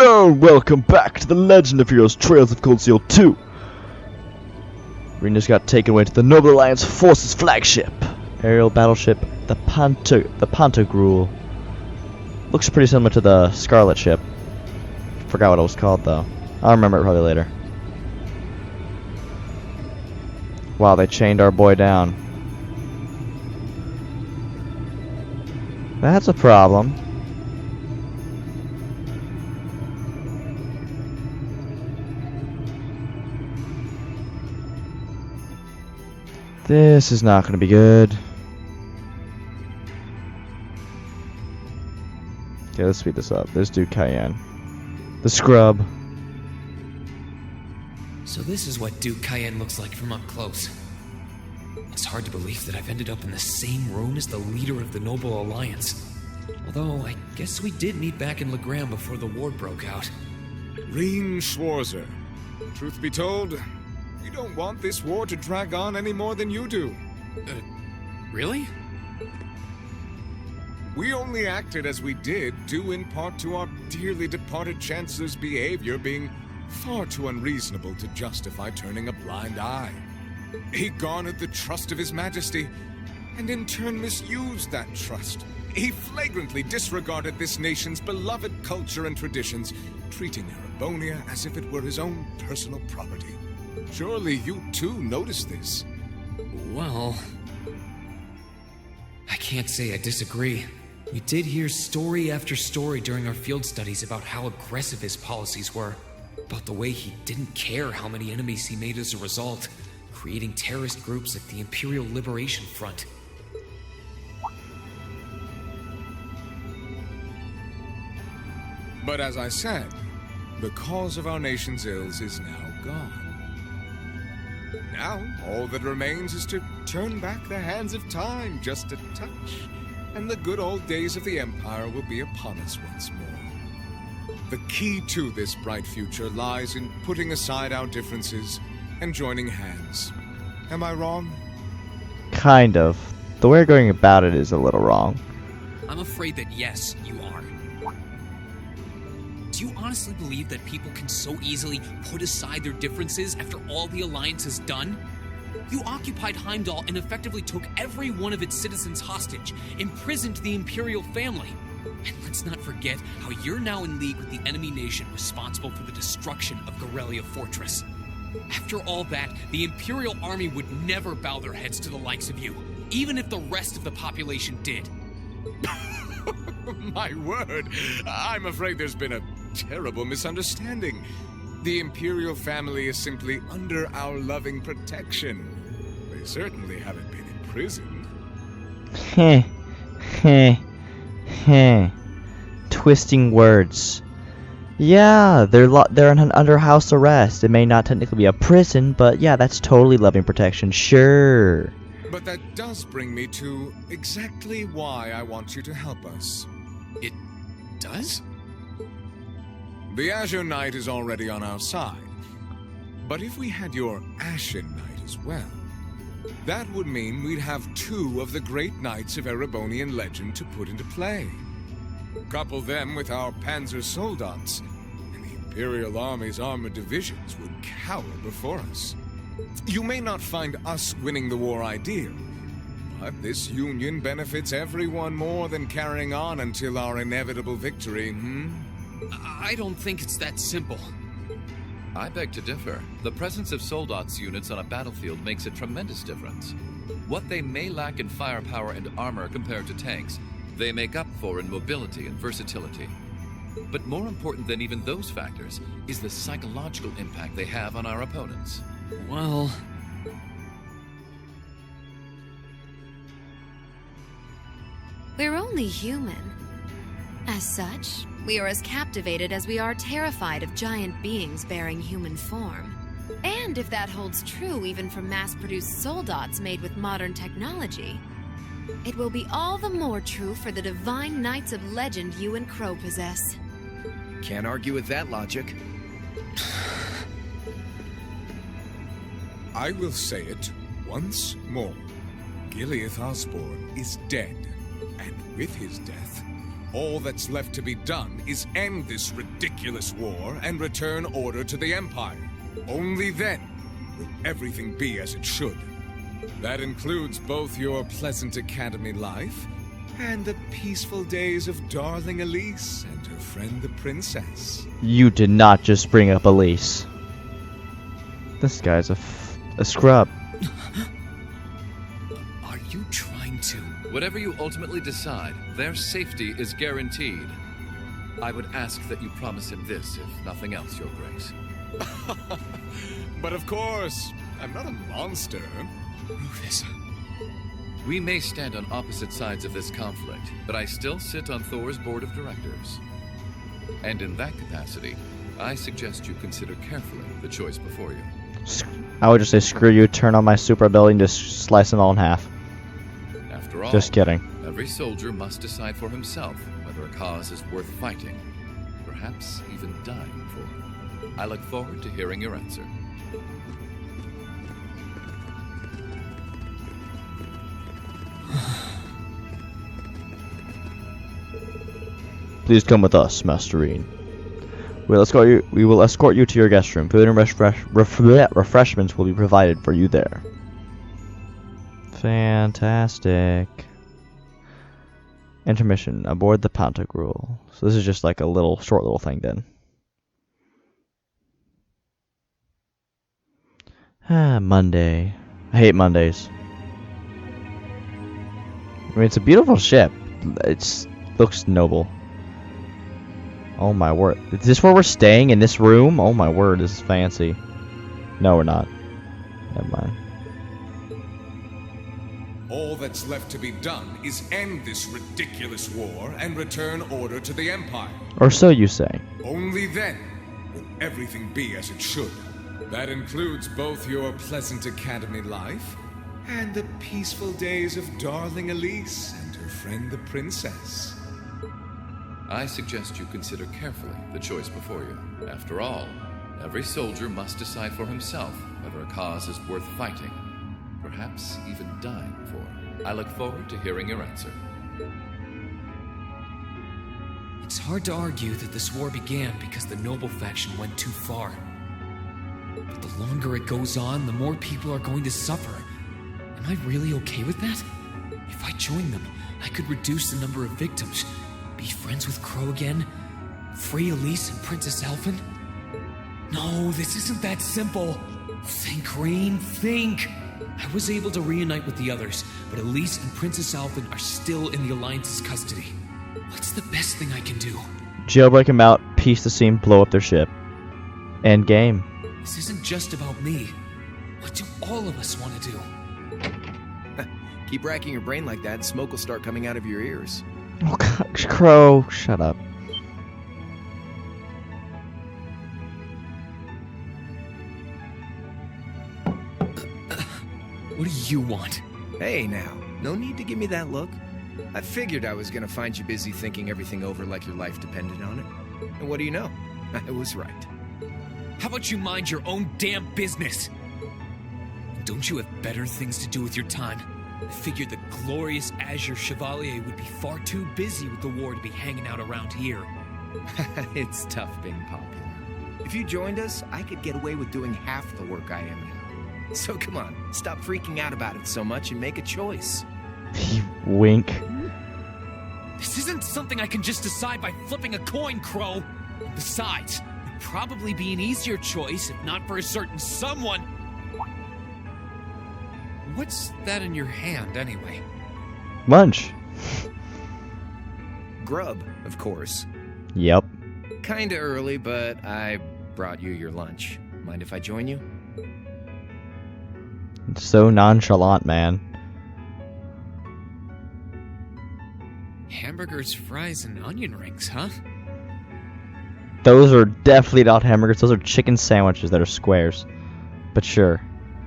Hello, welcome back to the Legend of Heroes Trails of Cold Steel 2. Rean just got taken away to the Noble Alliance Forces flagship. Aerial battleship, the Pantagruel. Looks pretty similar to the Scarlet ship. Forgot what it was called though. I'll remember it probably later. Wow, they chained our boy down. That's a problem. This is not going to be good. Okay, let's speed this up. There's Duke Cayenne. The scrub. So this is what Duke Cayenne looks like from up close. It's hard to believe that I've ended up in the same room as the leader of the Noble Alliance. Although, I guess we did meet back in Legram before the war broke out. Rean Schwarzer. Truth be told, we don't want this war to drag on any more than you do. Really? We only acted as we did due in part to our dearly departed Chancellor's behavior being far too unreasonable to justify turning a blind eye. He garnered the trust of His Majesty, and in turn misused that trust. He flagrantly disregarded this nation's beloved culture and traditions, treating Erebonia as if it were his own personal property. Surely you too noticed this. Well, I can't say I disagree. We did hear story after story during our field studies about how aggressive his policies were, about the way he didn't care how many enemies he made as a result, creating terrorist groups like the Imperial Liberation Front. But as I said, the cause of our nation's ills is now gone. Now, all that remains is to turn back the hands of time just a touch, and the good old days of the Empire will be upon us once more. The key to this bright future lies in putting aside our differences and joining hands. Am I wrong? Kind of. The way we're going about it is a little wrong. I'm afraid that yes, you are. Do you honestly believe that people can so easily put aside their differences after all the Alliance has done? You occupied Heimdall and effectively took every one of its citizens hostage, imprisoned the Imperial family. And let's not forget how you're now in league with the enemy nation responsible for the destruction of Gorelia Fortress. After all that, the Imperial army would never bow their heads to the likes of you, even if the rest of the population did. My word, I'm afraid there's been a terrible misunderstanding. The Imperial family is simply under our loving protection. They certainly haven't been imprisoned. Heh. Heh. Heh. Twisting words. Yeah, they're under house arrest. It may not technically be a prison, but yeah, that's totally loving protection. Sure. But that does bring me to exactly why I want you to help us. It does? The Azure Knight is already on our side. But if we had your Ashen Knight as well, that would mean we'd have two of the great knights of Erebonian legend to put into play. Couple them with our Panzer Soldats, and the Imperial Army's armored divisions would cower before us. You may not find us winning the war ideal, but this union benefits everyone more than carrying on until our inevitable victory, I don't think it's that simple. I beg to differ. The presence of Soldats units on a battlefield makes a tremendous difference. What they may lack in firepower and armor compared to tanks, they make up for in mobility and versatility. But more important than even those factors is the psychological impact they have on our opponents. Well... We're only human. As such, we are as captivated as we are terrified of giant beings bearing human form. And if that holds true even for mass-produced soldats made with modern technology, it will be all the more true for the divine knights of legend you and Crow possess. Can't argue with that logic. I will say it once more. Gileath Osborne is dead, and with his death, All that's left to be done is end this ridiculous war and return order to the Empire. Only then will everything be as it should. That includes both your pleasant academy life and the peaceful days of darling Elise and her friend the princess. You did not just bring up Elise. This guy's a scrub. Are you trying to... Whatever you ultimately decide, their safety is guaranteed. I would ask that you promise him this, if nothing else, Your Grace. But of course, I'm not a monster. Rufus. We may stand on opposite sides of this conflict, but I still sit on Thor's board of directors. And in that capacity, I suggest you consider carefully the choice before you. I would just say screw you, turn on my super ability and just slice them all in half. After all, Just kidding. every soldier must decide for himself whether a cause is worth fighting, perhaps even dying for. I look forward to hearing your answer. Please come with us, Master Rean. We will escort you to your guest room. Food and refreshments will be provided for you there. Fantastic. Intermission aboard the Pantagruel. So this is just like a short little thing then. Monday. I hate Mondays. I mean, it's a beautiful ship. It looks noble. Oh my word. Is this where we're staying? In this room? Oh my word, this is fancy. No, we're not. Never mind. All that's left to be done is end this ridiculous war and return order to the Empire. Or so you say. Only then will everything be as it should. That includes both your pleasant academy life and the peaceful days of darling Elise and her friend the princess. I suggest you consider carefully the choice before you. After all, every soldier must decide for himself whether a cause is worth fighting, perhaps even dying for. I look forward to hearing your answer. It's hard to argue that this war began because the noble faction went too far. But the longer it goes on, the more people are going to suffer. Am I really okay with that? If I join them, I could reduce the number of victims, be friends with Crow again, free Elise and Princess Elfin. No, this isn't that simple. Think, Rean, think. I was able to reunite with the others, but Elise and Princess Elfin are still in the Alliance's custody. What's the best thing I can do? Jailbreak them out, piece the scene, blow up their ship. End game. This isn't just about me. What do all of us want to do? Keep racking your brain like that, and smoke will start coming out of your ears. Oh god, Crow, shut up. What do you want? Hey now, no need to give me that look. I figured I was gonna find you busy thinking everything over like your life depended on it. And what do you know? I was right. How about you mind your own damn business? Don't you have better things to do with your time? I figured the glorious Azure Chevalier would be far too busy with the war to be hanging out around here. It's tough being popular. If you joined us, I could get away with doing half the work I am now. So come on, stop freaking out about it so much and make a choice. Wink. This isn't something I can just decide by flipping a coin, Crow. Besides, it'd probably be an easier choice if not for a certain someone. What's that in your hand, anyway? Lunch. Grub, of course. Yep. Kinda early, but I brought you your lunch. Mind if I join you? It's so nonchalant, man. Hamburgers, fries, and onion rings, huh? Those are definitely not hamburgers. Those are chicken sandwiches that are squares. But sure,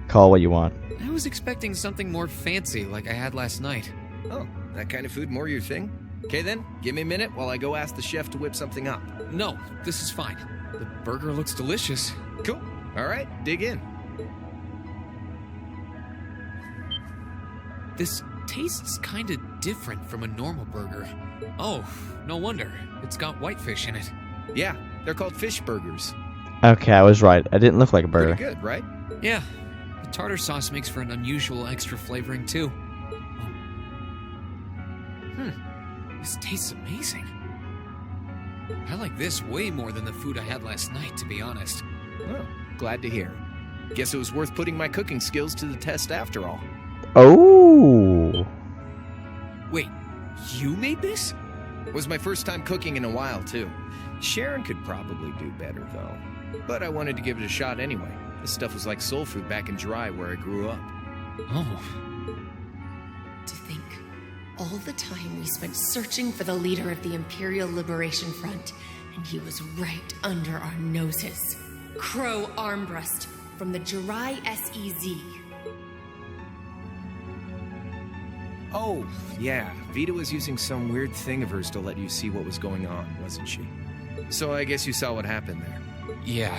call what you want. I was expecting something more fancy like I had last night. Oh, that kind of food more your thing? Okay then, give me a minute while I go ask the chef to whip something up. No, this is fine. The burger looks delicious. Cool. Alright, dig in. This tastes kinda different from a normal burger. Oh, no wonder. It's got whitefish in it. Yeah, they're called fish burgers. Okay, I was right. It didn't look like a burger. Pretty good, right? Yeah, the tartar sauce makes for an unusual extra flavoring too. This tastes amazing. I like this way more than the food I had last night, to be honest. Well, glad to hear. Guess it was worth putting my cooking skills to the test after all. Oh. Wait, you made this? It was my first time cooking in a while, too. Sharon could probably do better, though. But I wanted to give it a shot anyway. This stuff was like soul food back in Dry, where I grew up. Oh. To think, all the time we spent searching for the leader of the Imperial Liberation Front, and he was right under our noses. Crow Armbrust from the Jirai SEZ. Oh, yeah. Vita was using some weird thing of hers to let you see what was going on, wasn't she? So I guess you saw what happened there. Yeah.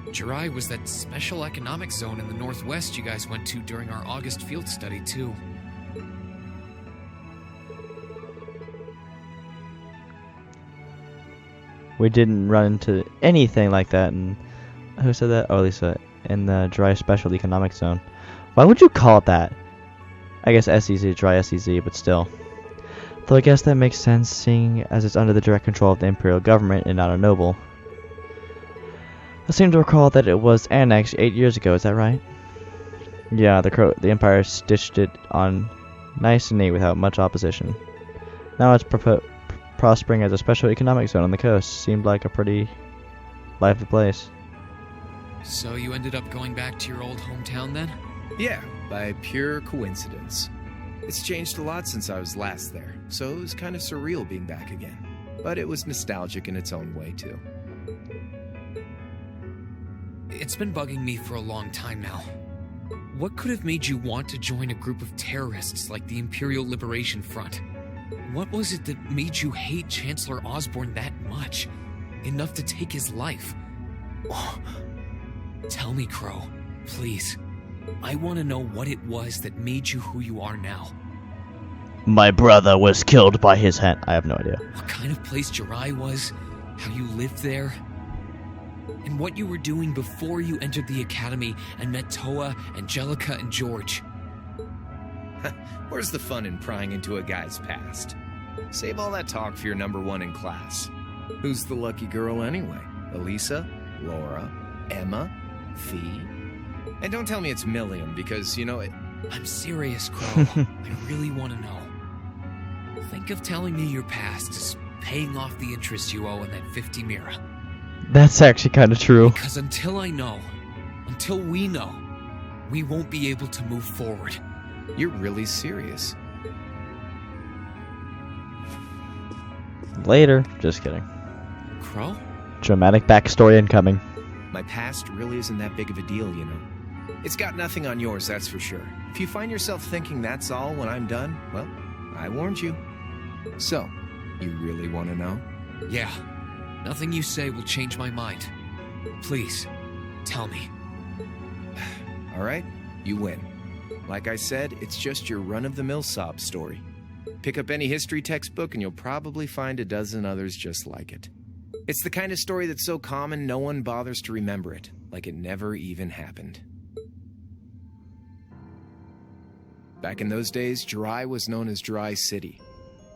Jirai was that special economic zone in the northwest you guys went to during our August field study, too. We didn't run into anything like that, and who said that? Oh, Lisa, in the Dry Special Economic Zone. Why would you call it that? I guess SEZ, Dry SEZ, but still. Though I guess that makes sense, seeing as it's under the direct control of the Imperial government and not a noble. I seem to recall that it was annexed 8 years ago, is that right? Yeah, the Empire stitched it on nice and neat without much opposition. Now it's prospering as a special economic zone on the coast. Seemed like a pretty lively place. So you ended up going back to your old hometown then? Yeah, by pure coincidence. It's changed a lot since I was last there, so it was kind of surreal being back again. But it was nostalgic in its own way, too. It's been bugging me for a long time now. What could have made you want to join a group of terrorists like the Imperial Liberation Front? What was it that made you hate Chancellor Osborne that much? Enough to take his life? Oh. Tell me, Crow, please. I want to know what it was that made you who you are now. My brother was killed by his hand. I have no idea. What kind of place Jirai was, how you lived there, and what you were doing before you entered the academy and met Toa, Angelica, and George. Where's the fun in prying into a guy's past? Save all that talk for your number one in class. Who's the lucky girl anyway? Elisa? Laura? Emma? Fee? And don't tell me it's Milliam, because, you know, it... I'm serious, Crow. I really want to know. Think of telling me your past as paying off the interest you owe in that 50 Mira. That's actually kind of true. Because until I know, until we know, we won't be able to move forward. You're really serious. Later. Just kidding. Crow? Dramatic backstory incoming. My past really isn't that big of a deal, you know. It's got nothing on yours, that's for sure. If you find yourself thinking that's all when I'm done, well, I warned you. So, you really want to know? Yeah. Nothing you say will change my mind. Please, tell me. All right, you win. Like I said, it's just your run-of-the-mill sob story. Pick up any history textbook and you'll probably find a dozen others just like it. It's the kind of story that's so common no one bothers to remember it, like it never even happened. Back in those days, Jirai was known as Jirai City.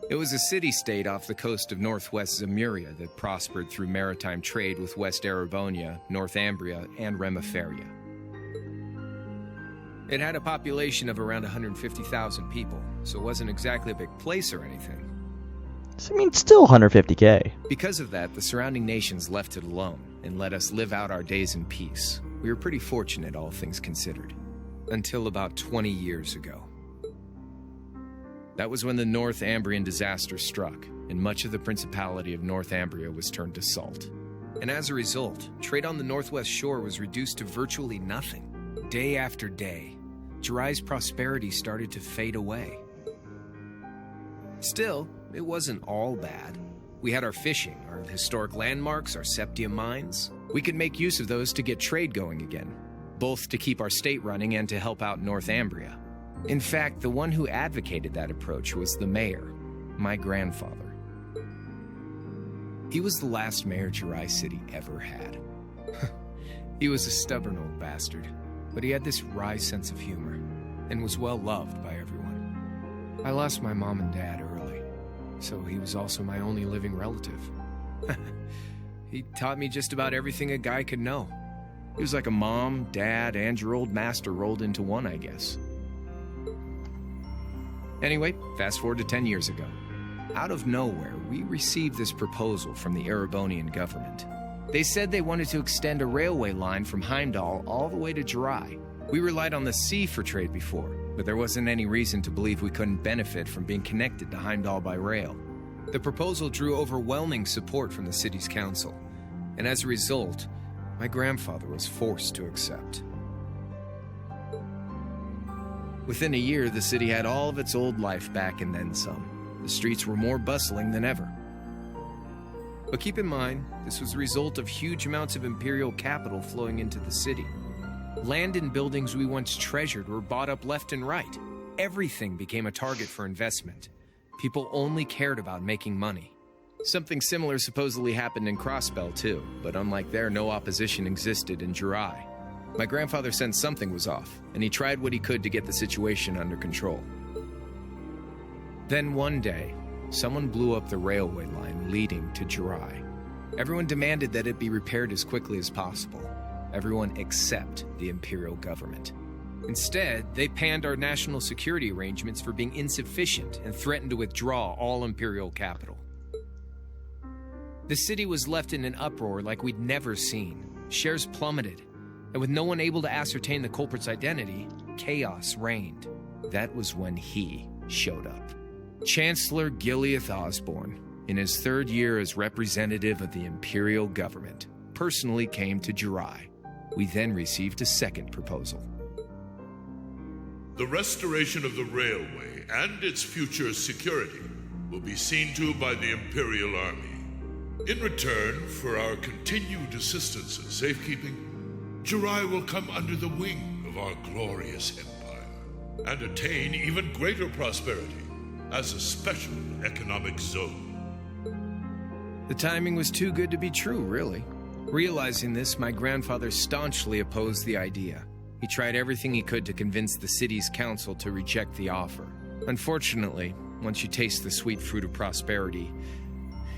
It was a city-state off the coast of northwest Ymir that prospered through maritime trade with West Erebonia, Northumbria, and Remiferia. It had a population of around 150,000 people, so it wasn't exactly a big place or anything. I mean, still 150k. Because of that, the surrounding nations left it alone and let us live out our days in peace. We were pretty fortunate, all things considered. Until about 20 years ago. That was when the Northumbrian disaster struck, and much of the Principality of Northumbria was turned to salt. And as a result, trade on the northwest shore was reduced to virtually nothing. Day after day, Jirai's prosperity started to fade away. Still, it wasn't all bad. We had our fishing, our historic landmarks, our septium mines. We could make use of those to get trade going again, both to keep our state running and to help out Northumbria. In fact, the one who advocated that approach was the mayor, my grandfather. He was the last mayor Jirai City ever had. He was a stubborn old bastard, but he had this wry sense of humor, and was well loved by everyone. I lost my mom and dad early, so he was also my only living relative. He taught me just about everything a guy could know. He was like a mom, dad, and your old master rolled into one, I guess. Anyway, fast forward to 10 years ago. Out of nowhere, we received this proposal from the Erebonian government. They said they wanted to extend a railway line from Heimdall all the way to Jirai. We relied on the sea for trade before, but there wasn't any reason to believe we couldn't benefit from being connected to Heimdall by rail. The proposal drew overwhelming support from the city's council, and as a result, my grandfather was forced to accept. Within a year, the city had all of its old life back and then some. The streets were more bustling than ever. But keep in mind, this was the result of huge amounts of imperial capital flowing into the city. Land and buildings we once treasured were bought up left and right. Everything became a target for investment. People only cared about making money. Something similar supposedly happened in Crossbell too, but unlike there, no opposition existed in Jirai. My grandfather sensed something was off, and he tried what he could to get the situation under control. Then one day, someone blew up the railway line leading to Jirai. Everyone demanded that it be repaired as quickly as possible. Everyone except the imperial government. Instead, they panned our national security arrangements for being insufficient and threatened to withdraw all imperial capital. The city was left in an uproar like we'd never seen. Shares plummeted, and with no one able to ascertain the culprit's identity, chaos reigned. That was when he showed up. Chancellor Gileath Osborne, in his third year as representative of the imperial government, personally came to Jirai. We then received a second proposal. The restoration of the railway and its future security will be seen to by the Imperial Army. In return for our continued assistance in safekeeping, Jirai will come under the wing of our glorious empire and attain even greater prosperity as a special economic zone. The timing was too good to be true, really. Realizing this, my grandfather staunchly opposed the idea. He tried everything he could to convince the city's council to reject the offer. Unfortunately, once you taste the sweet fruit of prosperity,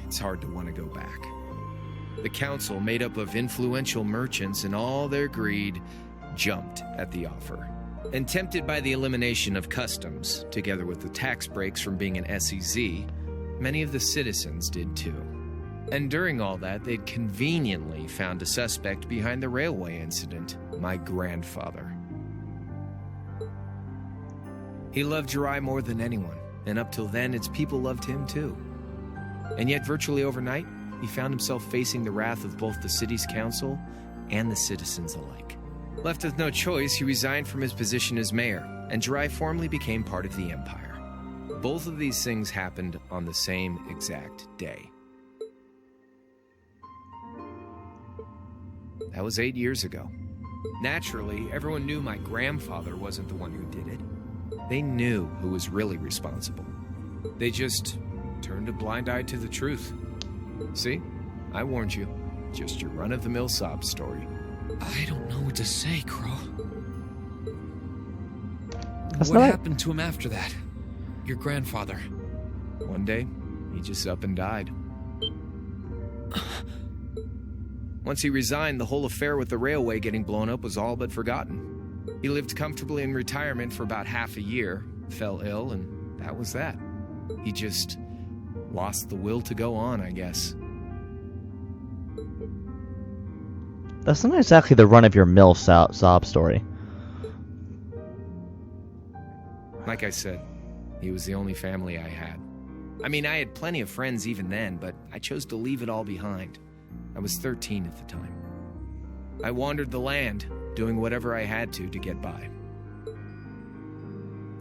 it's hard to want to go back. The council, made up of influential merchants and all their greed, jumped at the offer. And tempted by the elimination of customs, together with the tax breaks from being an SEZ, many of the citizens did too. And during all that, they'd conveniently found a suspect behind the railway incident, my grandfather. He loved Jirai more than anyone, and up till then, its people loved him too. And yet, virtually overnight, he found himself facing the wrath of both the city's council and the citizens alike. Left with no choice, he resigned from his position as mayor, and Jirai formally became part of the empire. Both of these things happened on the same exact day. That was 8 years ago. Naturally, everyone knew my grandfather wasn't the one who did it. They knew who was really responsible. They just turned a blind eye to the truth. See? I warned you. Just your run-of-the-mill sob story. I don't know what to say, Crow. That's What not- happened to him after that? Your grandfather. One day, he just up and died. Once he resigned, the whole affair with the railway getting blown up was all but forgotten. He lived comfortably in retirement for about half a year, fell ill, and that was that. He just lost the will to go on, I guess. That's not exactly the run-of-your-mill sob story. Like I said, he was the only family I had. I mean, I had plenty of friends even then, but I chose to leave it all behind. I was 13 at the time. I wandered the land, doing whatever I had to get by.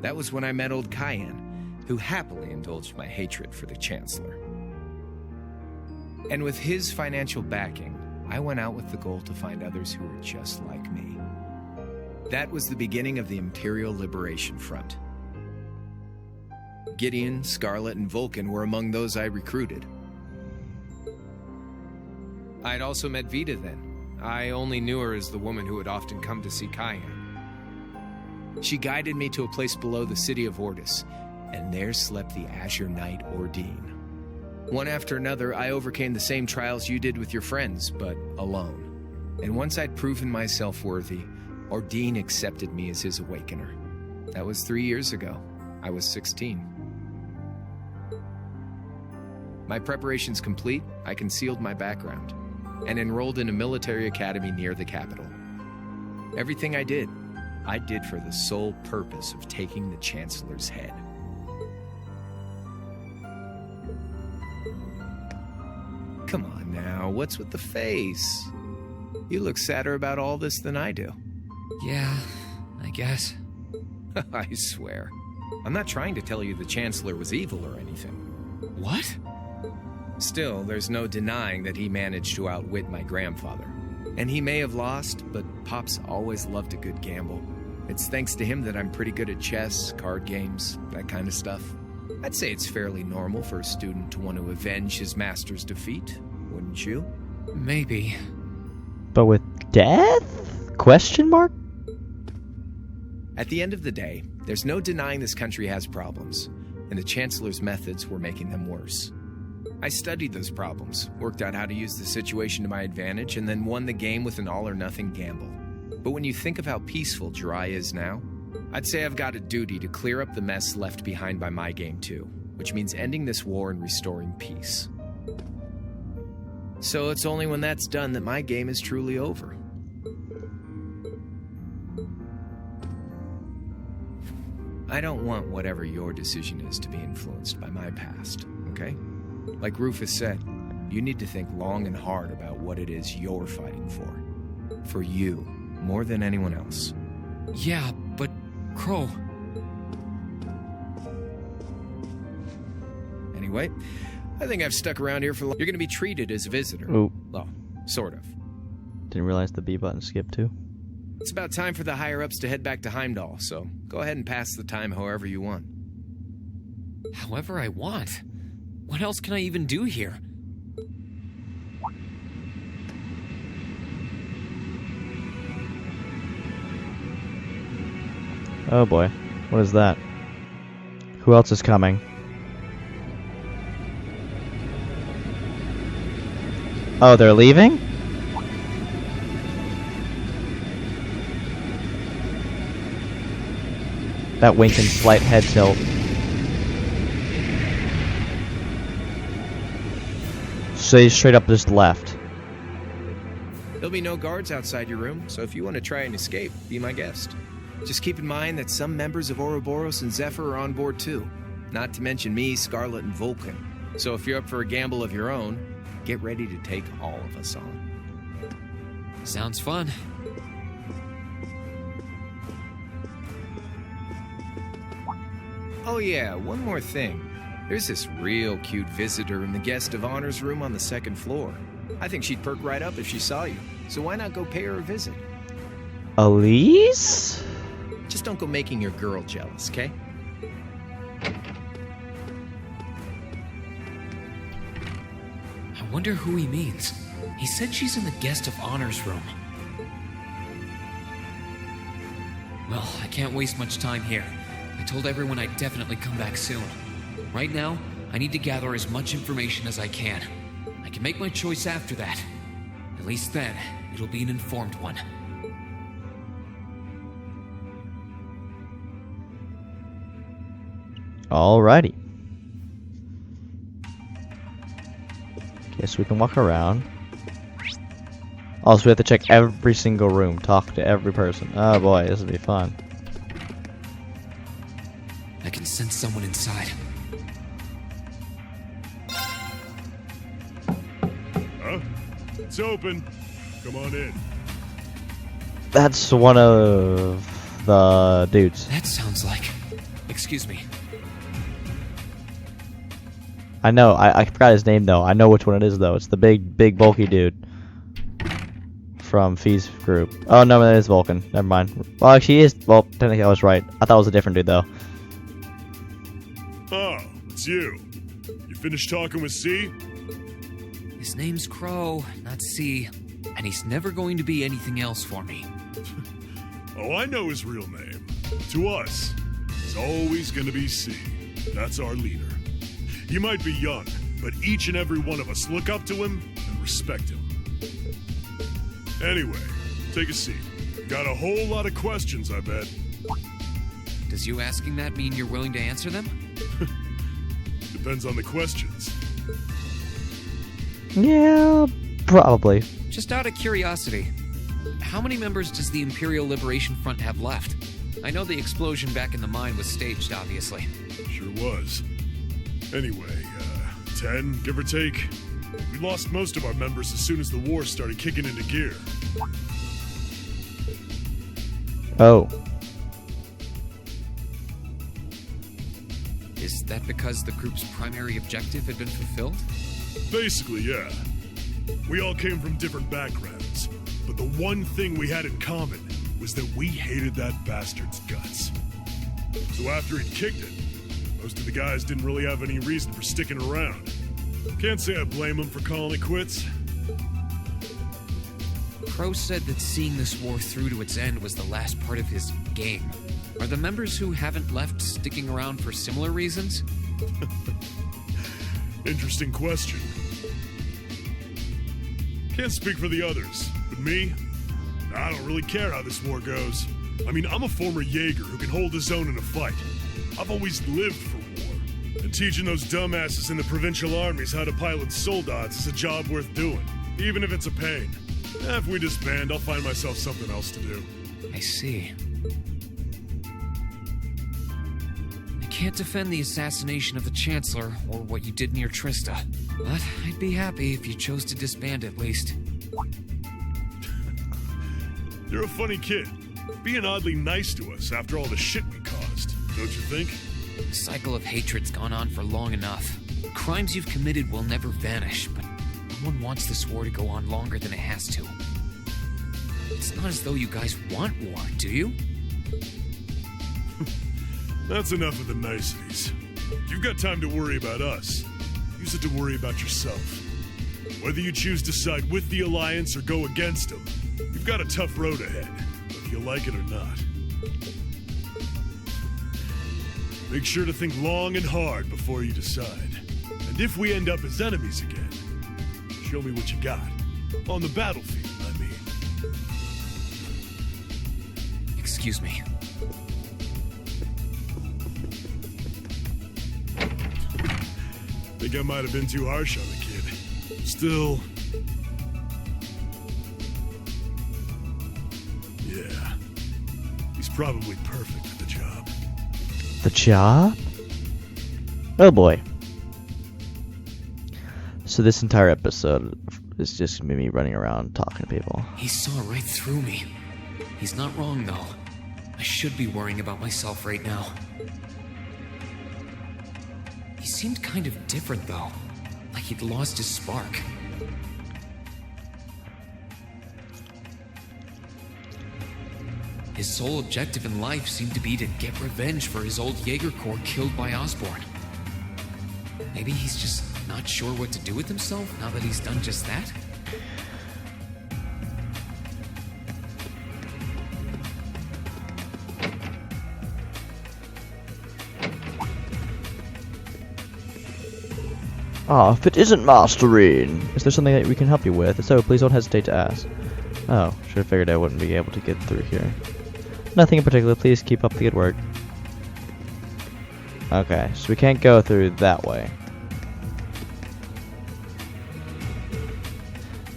That was when I met old Cayenne, who happily indulged my hatred for the Chancellor. And with his financial backing, I went out with the goal to find others who were just like me. That was the beginning of the Imperial Liberation Front. Gideon, Scarlet, and Vulcan were among those I recruited. I'd also met Vita then. I only knew her as the woman who would often come to see Cayenne. She guided me to a place below the city of Ortis, and there slept the Azure Knight Ordine. One after another, I overcame the same trials you did with your friends, but alone. And once I'd proven myself worthy, Ordine accepted me as his awakener. That was 3 years ago. I was 16. My preparations complete, I concealed my background, and enrolled in a military academy near the capital. Everything I did for the sole purpose of taking the Chancellor's head. Come on now, what's with the face? You look sadder about all this than I do. Yeah, I guess. I swear. I'm not trying to tell you the Chancellor was evil or anything. What? Still, there's no denying that he managed to outwit my grandfather. And he may have lost, but Pop's always loved a good gamble. It's thanks to him that I'm pretty good at chess, card games, that kind of stuff. I'd say it's fairly normal for a student to want to avenge his master's defeat, wouldn't you? Maybe. But with death? Question mark? At the end of the day, there's no denying this country has problems, and the Chancellor's methods were making them worse. I studied those problems, worked out how to use the situation to my advantage, and then won the game with an all-or-nothing gamble. But when you think of how peaceful Jirai is now, I'd say I've got a duty to clear up the mess left behind by my game too, which means ending this war and restoring peace. So it's only when that's done that my game is truly over. I don't want whatever your decision is to be influenced by my past, okay? Like Rufus said, you need to think long and hard about what it is you're fighting for. For you, more than anyone else. Yeah, but Crow... Anyway, I think I've stuck around here for long. You're gonna be treated as a visitor. Ooh. Well, sort of. Didn't realize the B button skipped too. It's about time for the higher-ups to head back to Heimdall, so go ahead and pass the time however you want. However I want? What else can I even do here? Oh boy. What is that? Who else is coming? Oh, they're leaving? That wink and slight head tilt. So he straight up just left. There'll be no guards outside your room, so if you want to try and escape, be my guest. Just keep in mind that some members of Ouroboros and Zephyr are on board too. Not to mention me, Scarlet, and Vulcan. So if you're up for a gamble of your own, get ready to take all of us on. Sounds fun. Oh yeah, one more thing. There's this real cute visitor in the guest of honors room on the 2nd floor. I think she'd perk right up if she saw you, so why not go pay her a visit? Elise? Just don't go making your girl jealous, okay? I wonder who he means. He said she's in the guest of honors room. Well, I can't waste much time here. I told everyone I'd definitely come back soon. Right now, I need to gather as much information as I can. I can make my choice after that. At least then, it'll be an informed one. Alrighty. Guess we can walk around. Also, we have to check every single room, talk to every person. Oh boy, this will be fun. I can sense someone inside. Huh? It's open. Come on in. That's one of the dudes. That sounds like... Excuse me. I know, I forgot his name though. I know which one it is though. It's the big bulky dude. from Fee's group. Oh no, that is Vulcan. Never mind. Well, she is. Well, technically I was right. I thought it was a different dude though. Oh, it's you. You finished talking with C? His name's Crow, not C, and he's never going to be anything else for me. Oh, I know his real name. To us, he's always gonna be C. That's our leader. He might be young, but each and every one of us look up to him and respect him. Anyway, take a seat. Got a whole lot of questions, I bet. Does you asking that mean you're willing to answer them? Depends on the questions. Yeah, probably. Just out of curiosity, how many members does the Imperial Liberation Front have left? I know the explosion back in the mine was staged, obviously. Sure was. Anyway, 10, give or take. We lost most of our members as soon as the war started kicking into gear. Oh. Is that because the group's primary objective had been fulfilled? Basically, yeah. We all came from different backgrounds, but the one thing we had in common was that we hated that bastard's guts. So after he'd kicked it, most of the guys didn't really have any reason for sticking around. Can't say I blame them for calling it quits. Crow said that seeing this war through to its end was the last part of his game. Are the members who haven't left sticking around for similar reasons? Interesting question. Can't speak for the others, but me, I don't really care how this war goes. I mean, I'm a former Jaeger who can hold his own in a fight. I've always lived for war, and teaching those dumbasses in the provincial armies how to pilot soldats is a job worth doing, even if it's a pain. If we disband, I'll find myself something else to do. I see. I can't defend the assassination of the Chancellor or what you did near Trista, but I'd be happy if you chose to disband at least. You're a funny kid, being oddly nice to us after all the shit we caused, don't you think? The cycle of hatred's gone on for long enough. Crimes you've committed will never vanish, but no one wants this war to go on longer than it has to. It's not as though you guys want war, do you? That's enough of the niceties. If you've got time to worry about us, use it to worry about yourself. Whether you choose to side with the Alliance or go against them, you've got a tough road ahead, whether you like it or not. Make sure to think long and hard before you decide. And if we end up as enemies again, show me what you got. On the battlefield, I mean. Excuse me. Think I might have been too harsh on the kid. Still... yeah. He's probably perfect for the job. The job? Oh boy. So this entire episode is just me running around talking to people. He saw right through me. He's not wrong, though. I should be worrying about myself right now. He seemed kind of different, though. Like he'd lost his spark. His sole objective in life seemed to be to get revenge for his old Jaeger Corps killed by Osborn. Maybe he's just not sure what to do with himself now that he's done just that? Ah, if it isn't Master Rean, is there something that we can help you with? If so, please don't hesitate to ask. Oh, should have figured I wouldn't be able to get through here. Nothing in particular, please keep up the good work. Okay, so we can't go through that way.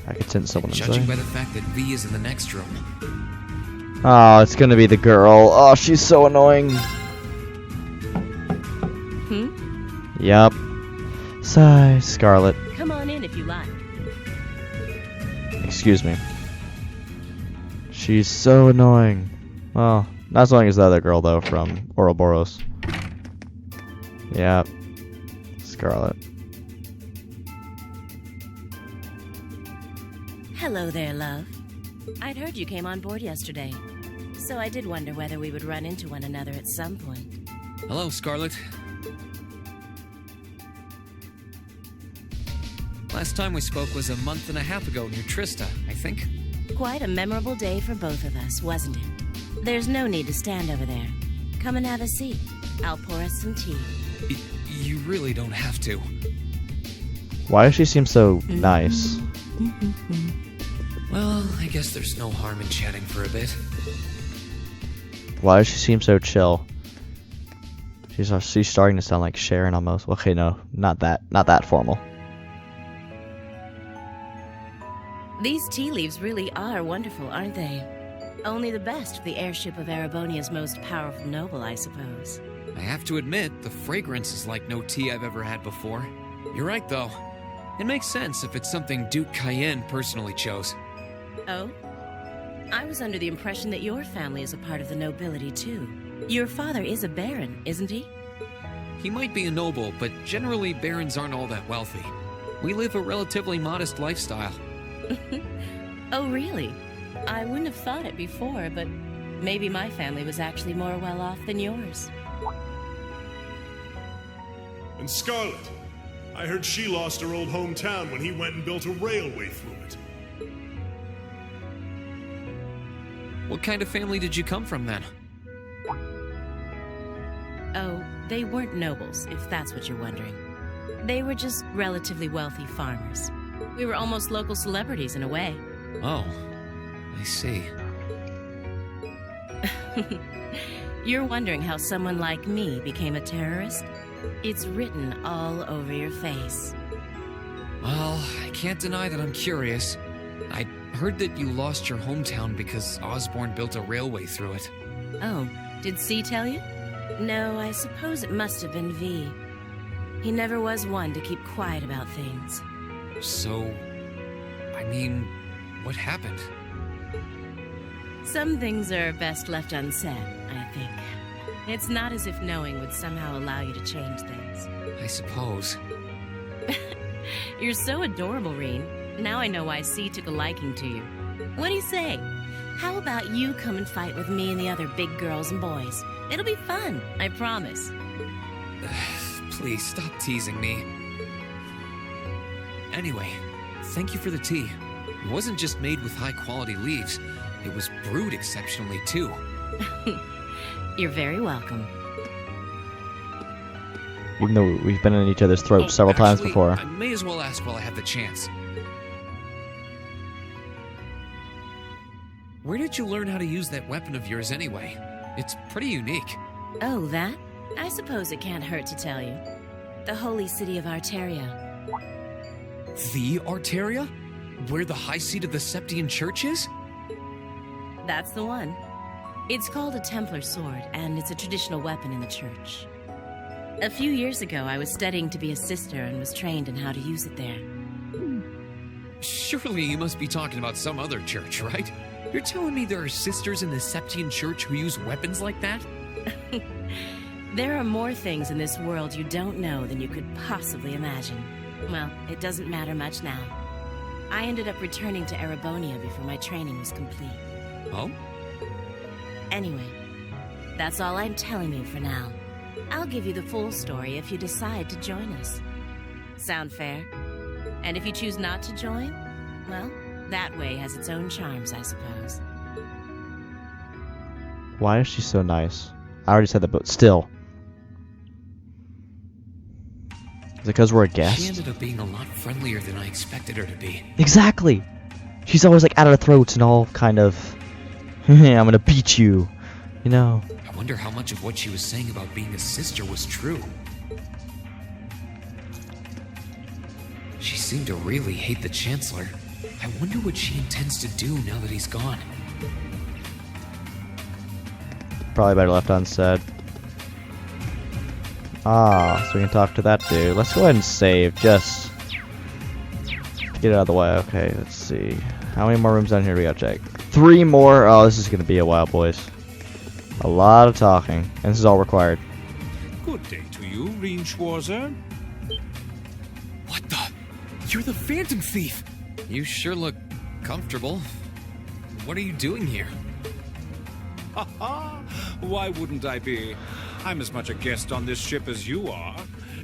I could send someone Judging inside. by the fact that V is in the next room. Oh, it's gonna be the girl. Oh, she's so annoying. Yup. Sigh, Scarlet. Come on in if you like. Excuse me. She's so annoying. Well, not as annoying as the other girl, though, from Ouroboros. Yep. Scarlet. Hello there, love. I'd heard you came on board yesterday, so I did wonder whether we would run into one another at some point. Hello, Scarlet. Last time we spoke was a month and a half ago near Trista, I think. Quite a memorable day for both of us, wasn't it? There's no need to stand over there. Come and have a seat. I'll pour us some tea. You really don't have to. Why does she seem so nice? Well, I guess there's no harm in chatting for a bit. Why does she seem so chill? She's starting to sound like Sharon almost. Okay, no, not that formal. These tea leaves really are wonderful, aren't they? Only the best for the airship of Erebonia's most powerful noble, I suppose. I have to admit, the fragrance is like no tea I've ever had before. You're right, though. It makes sense if it's something Duke Cayenne personally chose. Oh? I was under the impression that your family is a part of the nobility, too. Your father is a baron, isn't he? He might be a noble, but generally barons aren't all that wealthy. We live a relatively modest lifestyle. Oh, really? I wouldn't have thought it before, but maybe my family was actually more well off than yours. And Scarlet, I heard she lost her old hometown when he went and built a railway through it. What kind of family did you come from, then? Oh, they weren't nobles, if that's what you're wondering. They were just relatively wealthy farmers. We were almost local celebrities in a way. Oh, I see. You're wondering how someone like me became a terrorist? It's written all over your face. Well, I can't deny that I'm curious. I heard that you lost your hometown because Osborne built a railway through it. Oh, did C tell you? No, I suppose it must have been V. He never was one to keep quiet about things. So, I mean, what happened? Some things are best left unsaid, I think. It's not as if knowing would somehow allow you to change things. I suppose. You're so adorable, Rean. Now I know why C took a liking to you. What do you say? How about you come and fight with me and the other big girls and boys? It'll be fun, I promise. Please stop teasing me. Anyway, thank you for the tea. It wasn't just made with high-quality leaves. It was brewed exceptionally, too. You're very welcome. Even though we've been in each other's throats several times before. I may as well ask while I have the chance. Where did you learn how to use that weapon of yours anyway? It's pretty unique. Oh, that? I suppose it can't hurt to tell you. The holy city of Arteria. The Arteria? Where the high seat of the Septian Church is? That's the one. It's called a Templar sword, and it's a traditional weapon in the church. A few years ago, I was studying to be a sister and was trained in how to use it there. Surely you must be talking about some other church, right? You're telling me there are sisters in the Septian Church who use weapons like that? There are more things in this world you don't know than you could possibly imagine. Well, it doesn't matter much now. I ended up returning to Erebonia before my training was complete. Oh? Anyway, that's all I'm telling you for now. I'll give you the full story if you decide to join us. Sound fair? And if you choose not to join, well, that way has its own charms, I suppose. Why is she so nice? I already said that, but still. Is it because we're a guest? She ended up being a lot friendlier than I expected her to be. Exactly! She's always like at our throats and all kind of, I'm gonna beat you, you know. I wonder how much of what she was saying about being a sister was true. She seemed to really hate the Chancellor. I wonder what she intends to do now that he's gone. Probably better left unsaid. So we can talk to that dude. Let's go ahead and save, just to get it out of the way. Okay, let's see. How many more rooms down here do we gotta check? 3 more. Oh, this is gonna be a while, boys. A lot of talking, and this is all required. Good day to you, Rean Schwarzer. What the? You're the Phantom Thief! You sure look comfortable. what are you doing here? Ha ha! Why wouldn't I be? I'm as much a guest on this ship as you are.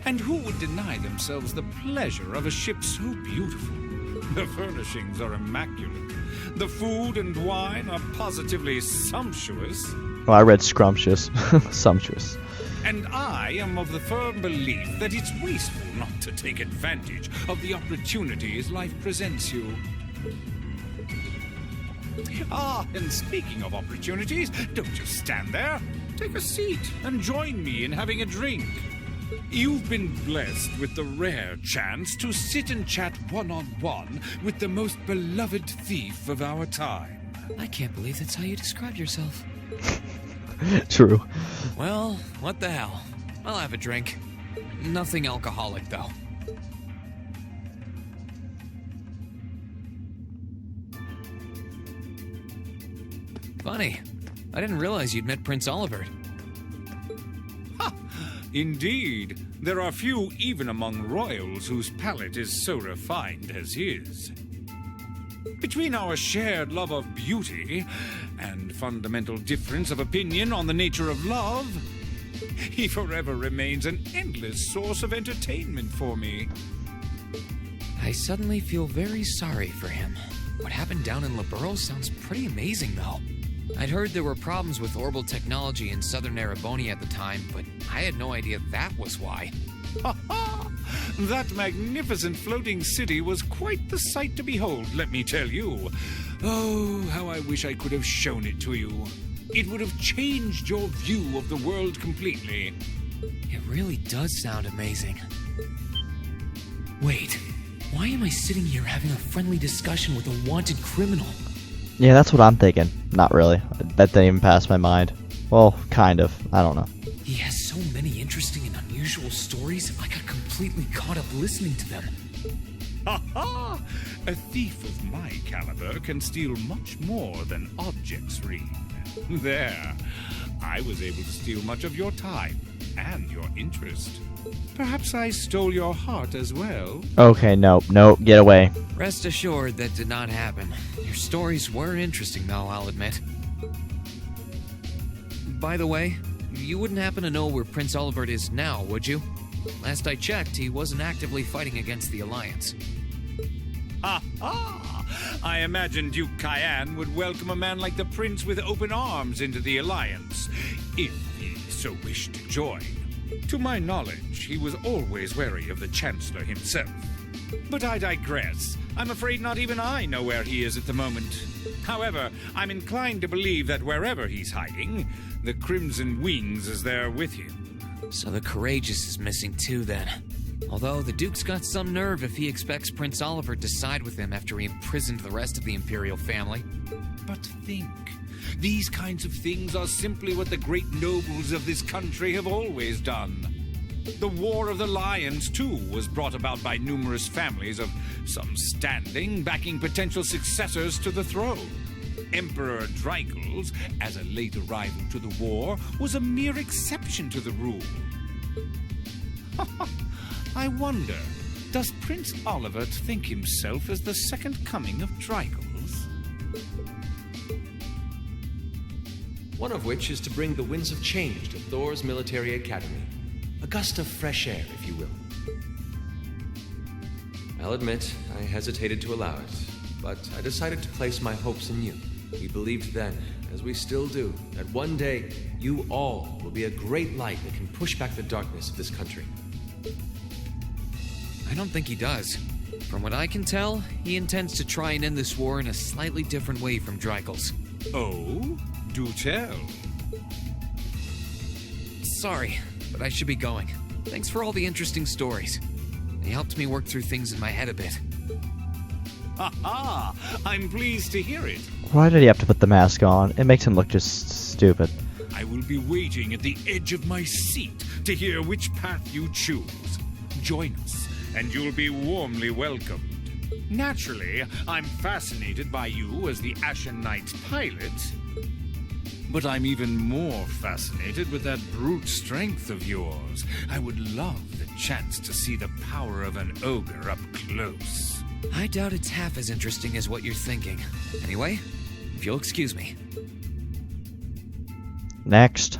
And who would deny themselves the pleasure of a ship so beautiful? The furnishings are immaculate. The food and wine are positively sumptuous. Oh, I read scrumptious. Sumptuous. And I am of the firm belief that it's wasteful not to take advantage of the opportunities life presents you. Ah, and speaking of opportunities, don't just stand there. Take a seat and join me in having a drink. You've been blessed with the rare chance to sit and chat one-on-one with the most beloved thief of our time. I can't believe that's how you described yourself. True. Well, what the hell? I'll have a drink. Nothing alcoholic, though. Funny. I didn't realize you'd met Prince Olivert. Ha! Indeed. There are few even among royals whose palate is so refined as his. Between our shared love of beauty and fundamental difference of opinion on the nature of love, he forever remains an endless source of entertainment for me. I suddenly feel very sorry for him. What happened down in Liberos sounds pretty amazing, though. I'd heard there were problems with orbital technology in southern Erebonia at the time, but I had no idea that was why. Ha ha! That magnificent floating city was quite the sight to behold, let me tell you. Oh, how I wish I could have shown it to you. It would have changed your view of the world completely. It really does sound amazing. Wait, why am I sitting here having a friendly discussion with a wanted criminal? Yeah, that's what I'm thinking. Not really. That didn't even pass my mind. Well, kind of. I don't know. He has so many interesting and unusual stories, I got completely caught up listening to them. Ha ha! A thief of my caliber can steal much more than objects, Rean. There. I was able to steal much of your time and your interest. Perhaps I stole your heart as well. Okay, no, get away. Rest assured that did not happen. Your stories were interesting, though, I'll admit. By the way, you wouldn't happen to know where Prince Olivert is now, would you? Last I checked, he wasn't actively fighting against the Alliance. Ha ha! I imagine Duke Cayenne would welcome a man like the Prince with open arms into the Alliance, if he so wished to join. To my knowledge, he was always wary of the Chancellor himself. But I digress. I'm afraid not even I know where he is at the moment. However, I'm inclined to believe that wherever he's hiding, the Crimson Wings is there with him. So the Courageous is missing too, then. Although the Duke's got some nerve if he expects Prince Olivert to side with him after he imprisoned the rest of the Imperial family. But think, these kinds of things are simply what the great nobles of this country have always done. The War of the Lions, too, was brought about by numerous families of some standing backing potential successors to the throne. Emperor Dreigels, as a late arrival to the war, was a mere exception to the rule. I wonder, does Prince Olivert think himself as the second coming of Dreigels? One of which is to bring the winds of change to Thors Military Academy. A gust of fresh air, if you will. I'll admit, I hesitated to allow it, but I decided to place my hopes in you. We believed then, as we still do, that one day, you all will be a great light that can push back the darkness of this country. I don't think he does. From what I can tell, he intends to try and end this war in a slightly different way from Dreigels. Oh? Do tell. Sorry, but I should be going. Thanks for all the interesting stories. They helped me work through things in my head a bit. Ha ha! I'm pleased to hear it. Why did he have to put the mask on? It makes him look just stupid. I will be waiting at the edge of my seat to hear which path you choose. Join us, and you'll be warmly welcomed. Naturally, I'm fascinated by you as the Ashen Knight's pilot, but I'm even more fascinated with that brute strength of yours. I would love the chance to see the power of an ogre up close. I doubt it's half as interesting as what you're thinking. Anyway, if you'll excuse me. Next.